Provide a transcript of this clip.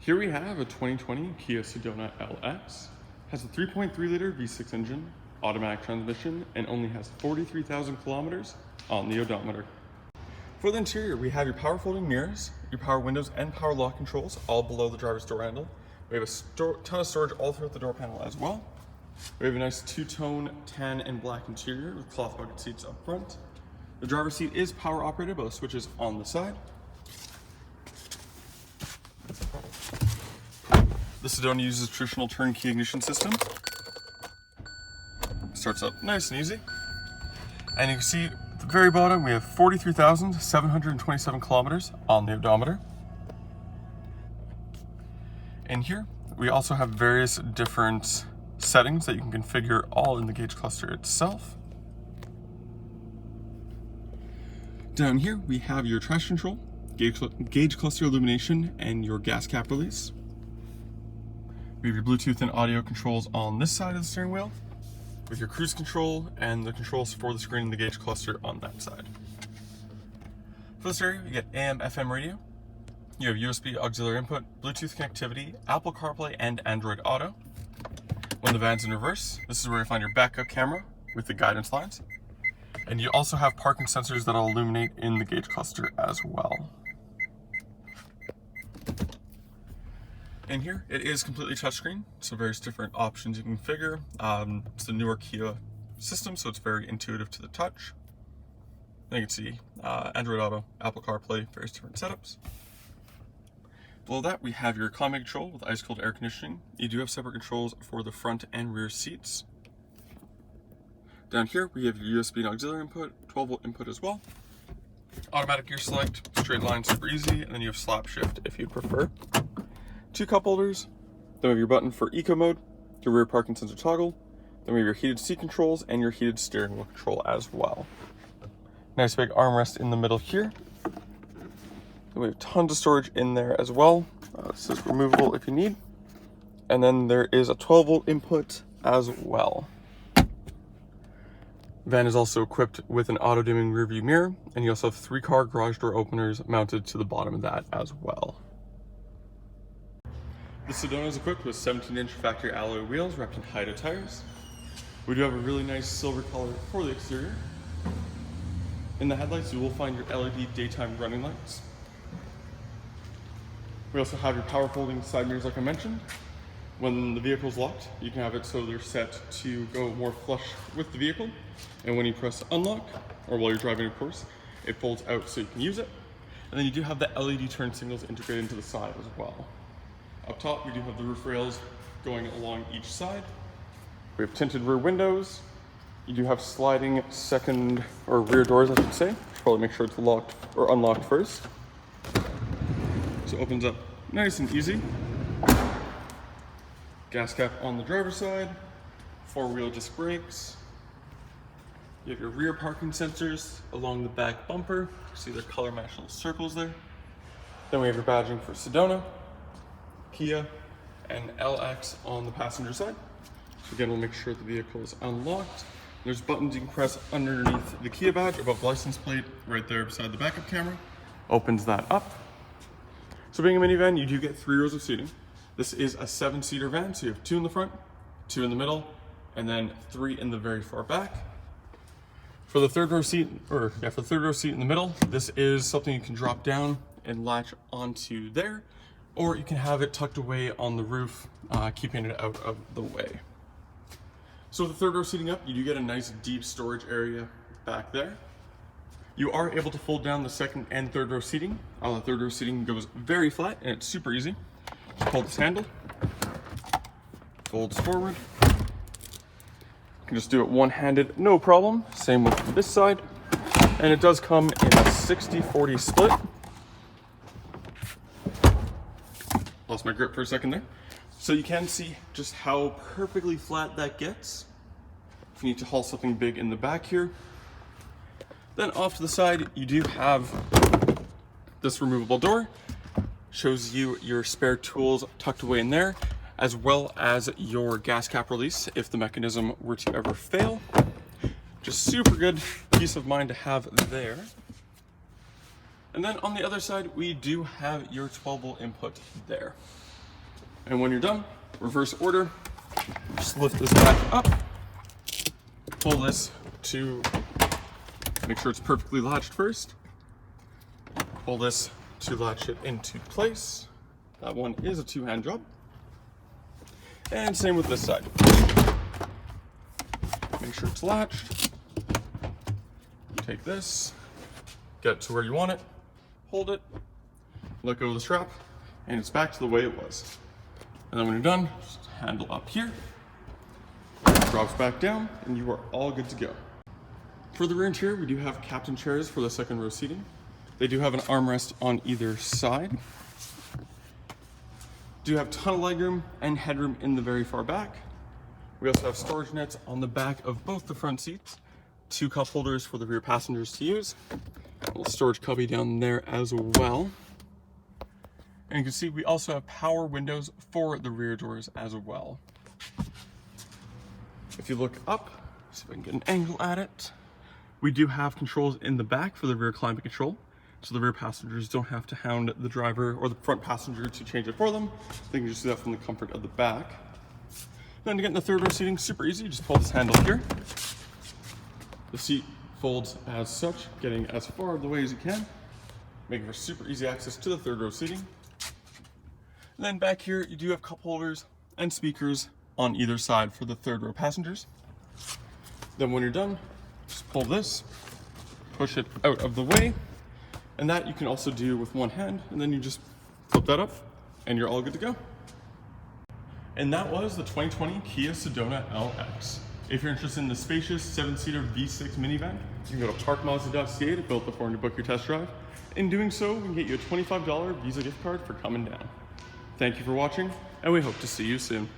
Here we have a 2020 Kia Sedona LX. Has a 3.3 liter V6 engine, automatic transmission, and only has 43,000 kilometers on the odometer. For the interior, we have your power folding mirrors, your power windows and power lock controls all below the driver's door handle. We have a ton of storage all throughout the door panel as well. We have a nice two-tone tan and black interior with cloth bucket seats up front. The driver's seat is power operated, but the switch is on the side. The Sedona uses a traditional turnkey ignition system. Starts up nice and easy. And you can see at the very bottom we have 43,727 kilometers on the odometer. In here we also have various different settings that you can configure all in the gauge cluster itself. Down here we have your traction control, gauge cluster illumination, and your gas cap release. We have your Bluetooth and audio controls on this side of the steering wheel, with your cruise control and the controls for the screen and the gauge cluster on that side. For the stereo, you get AM, FM radio. You have USB auxiliary input, Bluetooth connectivity, Apple CarPlay, and Android Auto. When the van's in reverse, this is where you find your backup camera with the guidance lines. And you also have parking sensors that'll illuminate in the gauge cluster as well. In here, it is completely touchscreen, so various different options you can configure. It's the newer Kia system, so it's very intuitive to the touch. And you can see Android Auto, Apple CarPlay, various different setups. Below that, we have your climate control with ice-cold air conditioning. You do have separate controls for the front and rear seats. Down here, we have your USB and auxiliary input, 12-volt input as well. Automatic gear select, straight line, super easy, and then you have slap shift if you prefer. 2 cup holders, then we have your button for eco mode, your rear parking sensor toggle, then we have your heated seat controls and your heated steering wheel control as well. Nice big armrest in the middle here. Then we have tons of storage in there as well. This is removable if you need. And then there is a 12-volt input as well. Van is also equipped with an auto-dimming rear view mirror, and you also have 3 car garage door openers mounted to the bottom of that as well. The Sedona is equipped with 17-inch factory alloy wheels wrapped in Haida tires. We do have a really nice silver color for the exterior. In the headlights, you will find your LED daytime running lights. We also have your power folding side mirrors like I mentioned. When the vehicle is locked, you can have it so they're set to go more flush with the vehicle. And when you press unlock, or while you're driving of course, it folds out so you can use it. And then you do have the LED turn signals integrated into the side as well. Up top, we do have the roof rails going along each side. We have tinted rear windows. You do have sliding second or rear doors, I should say. Probably make sure it's locked or unlocked first. So it opens up nice and easy. Gas cap on the driver's side, 4-wheel disc brakes. You have your rear parking sensors along the back bumper. You see their color matched little circles there. Then we have your badging for Sedona, Kia, and LX on the passenger side. So again, we'll make sure the vehicle is unlocked. There's buttons you can press underneath the Kia badge above the license plate, right there beside the backup camera. Opens that up. So being a minivan, you do get 3 rows of seating. This is a 7-seater van, so you have 2 in the front, 2 in the middle, and then 3 in the very far back. For the third row seat, for the third row seat in the middle, this is something you can drop down and latch onto there, or you can have it tucked away on the roof, keeping it out of the way. So with the third row seating up, you do get a nice deep storage area back there. You are able to fold down the second and third row seating. The third row seating goes very flat and it's super easy. Just pull this handle, folds forward. You can just do it one-handed, no problem. Same with this side. And it does come in a 60-40 split. Lost my grip for a second there. So you can see just how perfectly flat that gets. If you need to haul something big in the back here. Then off to the side, you do have this removable door. Shows you your spare tools tucked away in there, as well as your gas cap release if the mechanism were to ever fail. Just super good peace of mind to have there. And then on the other side, we do have your 12-volt input there. And when you're done, reverse order, just lift this back up, pull this to make sure it's perfectly latched first. Pull this to latch it into place. That one is a two-hand job. And same with this side. Make sure it's latched. Take this, get it to where you want it, hold it, let go of the strap, and it's back to the way it was. And then when you're done, just handle up here, drops back down, and you are all good to go. For the rear interior, we do have captain chairs for the second row seating. They do have an armrest on either side. Do have a ton of legroom and headroom in the very far back. We also have storage nets on the back of both the front seats. 2 cup holders for the rear passengers to use. A little storage cubby down there as well. And you can see we also have power windows for the rear doors as well. If you look up, see if I can get an angle at it. We do have controls in the back for the rear climate control, so the rear passengers don't have to hound the driver or the front passenger to change it for them. They can just do that from the comfort of the back. Then to get in the third row seating, super easy. You just pull this handle here. The seat folds as such, getting as far of the way as you can, making for super easy access to the third row seating. And then back here, you do have cup holders and speakers on either side for the third row passengers. Then when you're done, just pull this, push it out of the way, and that you can also do with one hand, and then you just flip that up, and you're all good to go. And that was the 2020 Kia Sedona LX. If you're interested in the spacious 7-seater V6 minivan, you can go to parkmazda.ca to build the form to book your test drive. In doing so, we can get you a $25 Visa gift card for coming down. Thank you for watching, and we hope to see you soon.